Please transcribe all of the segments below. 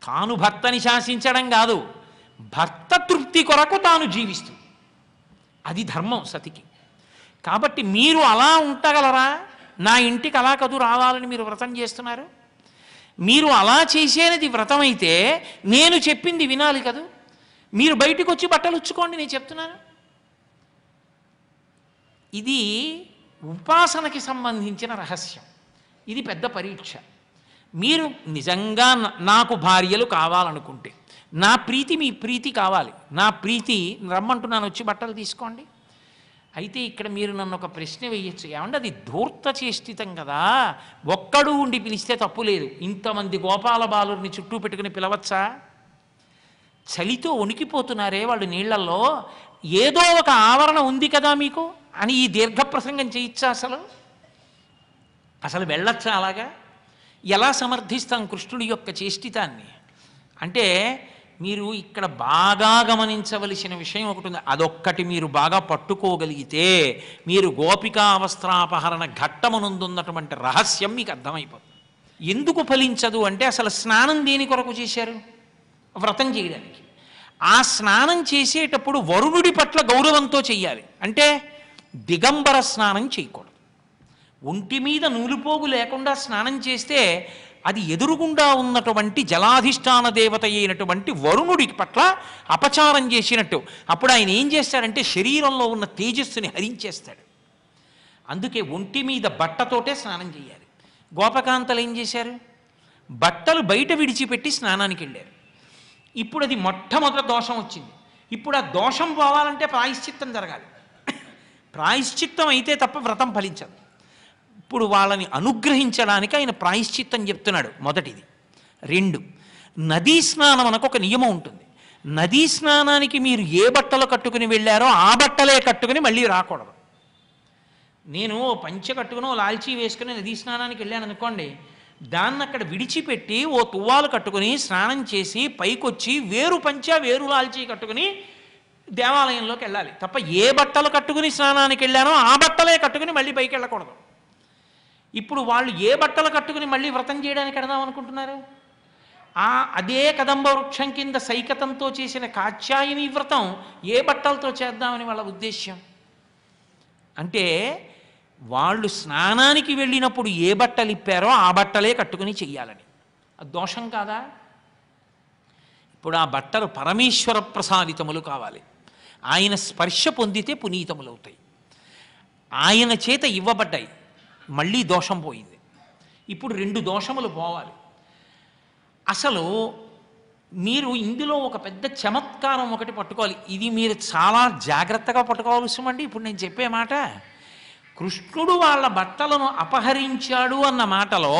తాను భర్తని శాసించడం కాదు, భర్త తృప్తి కొరకు తాను జీవిస్తుంది. అది ధర్మం సతికి. కాబట్టి మీరు అలా ఉండగలరా? నా ఇంటికి అలా కదూ రావాలని మీరు వ్రతం చేస్తున్నారు. మీరు అలా చేసేది వ్రతం అయితే నేను చెప్పింది వినాలి కదూ. మీరు బయటకు వచ్చి బట్టలు ఉచ్చుకోండి, నేను చెప్తున్నాను. ఇది ఉపాసనకి సంబంధించిన రహస్యం. ఇది పెద్ద పరీక్ష. మీరు నిజంగా నాకు భార్యలు కావాలనుకుంటే, నా ప్రీతి మీ ప్రీతి కావాలి, నా ప్రీతి రమ్మంటున్నాను, వచ్చి బట్టలు తీసుకోండి. అయితే ఇక్కడ మీరు నన్ను ఒక ప్రశ్న వేయచ్చు, ఏమంటే అది ధూర్త చేష్టితం కదా, ఒక్కడు ఉండి పిలిస్తే తప్పు లేదు, ఇంతమంది గోపాల బాలుర్ని చుట్టూ పెట్టుకుని పిలవచ్చా? చలితో వణికిపోతున్నారే వాళ్ళు నీళ్లలో, ఏదో ఒక ఆవరణ ఉంది కదా మీకు అని ఈ దీర్ఘ ప్రసంగం చేయొచ్చా? అసలు వెళ్ళొచ్చా? అలాగా ఎలా సమర్థిస్తాం కృష్ణుడి యొక్క చేష్టితాన్ని? అంటే మీరు ఇక్కడ బాగా గమనించవలసిన విషయం ఒకటి ఉంది. అదొక్కటి మీరు బాగా పట్టుకోగలిగితే మీరు గోపికా అవస్త్రాపహరణ ఘట్టమునందున్నటువంటి రహస్యం మీకు అర్థమైపోతుంది. ఎందుకు ఫలించదు అంటే, అసలు స్నానం దేని కొరకు చేశారు? వ్రతం చేయడానికి. ఆ స్నానం చేసేటప్పుడు వరుణుడి పట్ల గౌరవంతో చెయ్యాలి. అంటే దిగంబర స్నానం చేయకూడదు. ఒంటి మీద నూలుపోగు లేకుండా స్నానం చేస్తే అది ఎదురుగుండా ఉన్నటువంటి జలాధిష్టాన దేవత అయినటువంటి వరుణుడి పట్ల అపచారం చేసినట్టు. అప్పుడు ఆయన ఏం చేస్తాడంటే శరీరంలో ఉన్న తేజస్సుని హరించేస్తాడు. అందుకే ఒంటి మీద బట్టతోటే స్నానం చేయాలి. గోపకాంతలు ఏం చేశారు? బట్టలు బయట విడిచిపెట్టి స్నానానికి వెళ్ళారు. ఇప్పుడు అది మొట్టమొదటి దోషం వచ్చింది. ఇప్పుడు ఆ దోషం పోవాలంటే ప్రాయశ్చిత్తం జరగాలి. ప్రాయశ్చిత్తం అయితే తప్ప వ్రతం ఫలించదు. ఇప్పుడు వాళ్ళని అనుగ్రహించడానికి ఆయన ప్రాయశ్చిత్తం చెప్తున్నాడు. మొదటిది. 2, నదీ స్నానం అనకు ఒక నియమం ఉంటుంది. నదీ స్నానానికి మీరు ఏ బట్టలు కట్టుకుని వెళ్ళారో ఆ బట్టలే కట్టుకుని మళ్ళీ రాకూడదు. నేను పంచె కట్టుకుని లాల్చీ వేసుకుని నదీ స్నానానికి వెళ్ళాను అనుకోండి, దాన్ని అక్కడ విడిచిపెట్టి ఓ తువ్వాలు కట్టుకుని స్నానం చేసి పైకొచ్చి వేరు పంచ వేరు లాల్చీ కట్టుకుని దేవాలయంలోకి వెళ్ళాలి తప్ప ఏ బట్టలు కట్టుకుని స్నానానికి వెళ్ళానో ఆ బట్టలే కట్టుకుని మళ్ళీ పైకి వెళ్ళకూడదు. ఇప్పుడు వాళ్ళు ఏ బట్టలు కట్టుకుని మళ్ళీ వ్రతం చేయడానికి వెడదాం అనుకుంటున్నారు? అదే కదంబ వృక్షం కింద సైకతంతో చేసిన కాత్యాయని వ్రతం ఏ బట్టలతో చేద్దామని వాళ్ళ ఉద్దేశ్యం. అంటే వాళ్ళు స్నానానికి వెళ్ళినప్పుడు ఏ బట్టలు ఇప్పారో ఆ బట్టలే కట్టుకుని చెయ్యాలని. అది దోషం కాదా? ఇప్పుడు ఆ బట్టలు పరమేశ్వర ప్రసాదితములు కావాలి. ఆయన స్పర్శ పొందితే పునీతములవుతాయి. ఆయన చేత ఇవ్వబడ్డాయి, మళ్ళీ దోషం పోయింది. ఇప్పుడు 2 దోషములు పోవాలి. అసలు మీరు ఇందులో ఒక పెద్ద చమత్కారం ఒకటి పట్టుకోవాలి. ఇది మీరు చాలా జాగ్రత్తగా పట్టుకోవాల్సిందండి. ఇప్పుడు నేను చెప్పే మాట, కృష్ణుడు వాళ్ళ బట్టలను అపహరించాడు అన్న మాటలో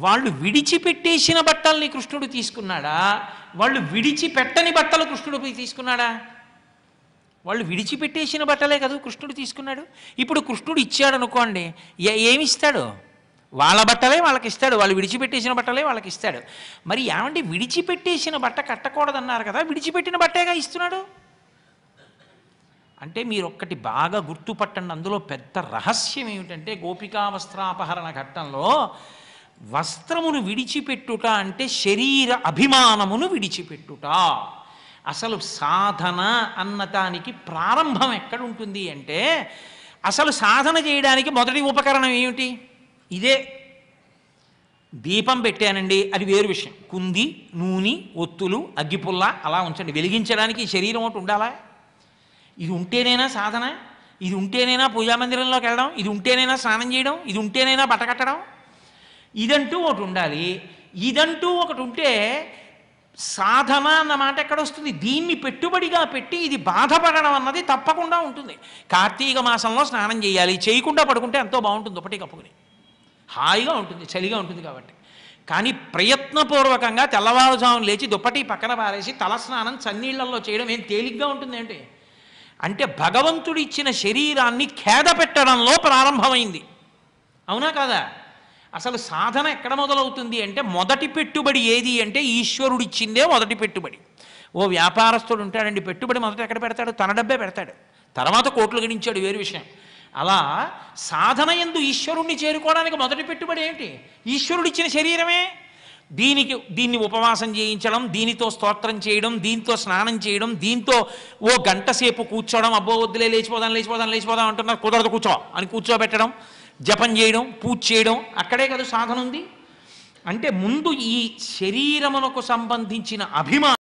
వాళ్ళు విడిచిపెట్టేసిన బట్టల్ని కృష్ణుడు తీసుకున్నాడా, వాళ్ళు విడిచిపెట్టని బట్టలు కృష్ణుడు పోయి తీసుకున్నాడా? వాళ్ళు విడిచిపెట్టేసిన బట్టలే కదా కృష్ణుడు తీసుకున్నాడు. ఇప్పుడు కృష్ణుడు ఇచ్చాడు అనుకోండి, ఏమిస్తాడు? వాళ్ళ బట్టలే వాళ్ళకి ఇస్తాడు, వాళ్ళు విడిచిపెట్టేసిన బట్టలే వాళ్ళకి ఇస్తాడు. మరి ఏమంటే విడిచిపెట్టేసిన బట్ట కట్టకూడదన్నారు కదా, విడిచిపెట్టిన బట్టేగా ఇస్తున్నాడు. అంటే మీరు ఒక్కటి బాగా గుర్తుపట్టండి, అందులో పెద్ద రహస్యం ఏమిటంటే గోపికా వస్త్రాపహరణ ఘట్టంలో వస్త్రమును విడిచిపెట్టుట అంటే శరీర అభిమానమును విడిచిపెట్టుట. అసలు సాధన అన్నదానికి ప్రారంభం ఎక్కడుంటుంది అంటే, అసలు సాధన చేయడానికి మొదటి ఉపకరణం ఏమిటి? ఇదే. దీపం పెట్టానండి, అది వేరు విషయం. కుంది, నూనె, ఒత్తులు, అగ్గిపుల్ల అలా ఉంచండి. వెలిగించడానికి ఈ శరీరం ఒకటి ఉండాలా? ఇది ఉంటేనేనా సాధన? ఇది ఉంటేనేనా పూజామందిరంలోకి వెళ్ళడం? ఇది ఉంటేనేనా స్నానం చేయడం? ఇది ఉంటేనేనా బట్ట కట్టడం? ఇదంటూ ఒకటి ఉండాలి. ఇదంటూ ఒకటి ఉంటే సాధన అన్న మాట ఎక్కడ వస్తుంది? దీన్ని పెట్టుబడిగా పెట్టి ఇది బాధపడడం అన్నది తప్పకుండా ఉంటుంది. కార్తీక మాసంలో స్నానం చేయాలి, చేయకుండా పడుకుంటే ఎంతో బాగుంటుంది, ఒకటి కప్పుకుని హాయిగా ఉంటుంది, చలిగా ఉంటుంది కాబట్టి. కానీ ప్రయత్నపూర్వకంగా తెల్లవారుజామున లేచి దుప్పటి పక్కన పారేసి తలస్నానం చన్నీళ్లలో చేయడం ఏం తేలిగ్గా ఉంటుంది ఏంటి? అంటే భగవంతుడు ఇచ్చిన శరీరాన్ని ఖేద పెట్టడంలో ప్రారంభమైంది. అవునా కాదా? అసలు సాధన ఎక్కడ మొదలవుతుంది అంటే, మొదటి పెట్టుబడి ఏది అంటే ఈశ్వరుడిచ్చిందే మొదటి పెట్టుబడి. ఓ వ్యాపారస్తుడు ఉంటాడండి, పెట్టుబడి మొదట ఎక్కడ పెడతాడు? తన డబ్బే పెడతాడు, తర్వాత కోట్లు గడించాడు, వేరు విషయం. అలా సాధన యందు ఈశ్వరుణ్ణి చేరుకోవడానికి మొదటి పెట్టుబడి ఏంటి? ఈశ్వరుడిచ్చిన శరీరమే. దీన్ని ఉపవాసం చేయించడం, దీనితో స్తోత్రం చేయడం, దీంతో స్నానం చేయడం, దీంతో ఓ గంట సేపు కూర్చోవడం, అబ్బో వద్దులే లేచిపోదాం లేచిపోదాం లేచిపోదాం అంటున్నారు, కుదరదు కూర్చో అని కూర్చోబెట్టడం, జపం చేయడం, పూజ చేయడం, అక్కడే కదా సాధన ఉంది. అంటే ముందు ఈ శరీరమునకు సంబంధించిన అభిమానం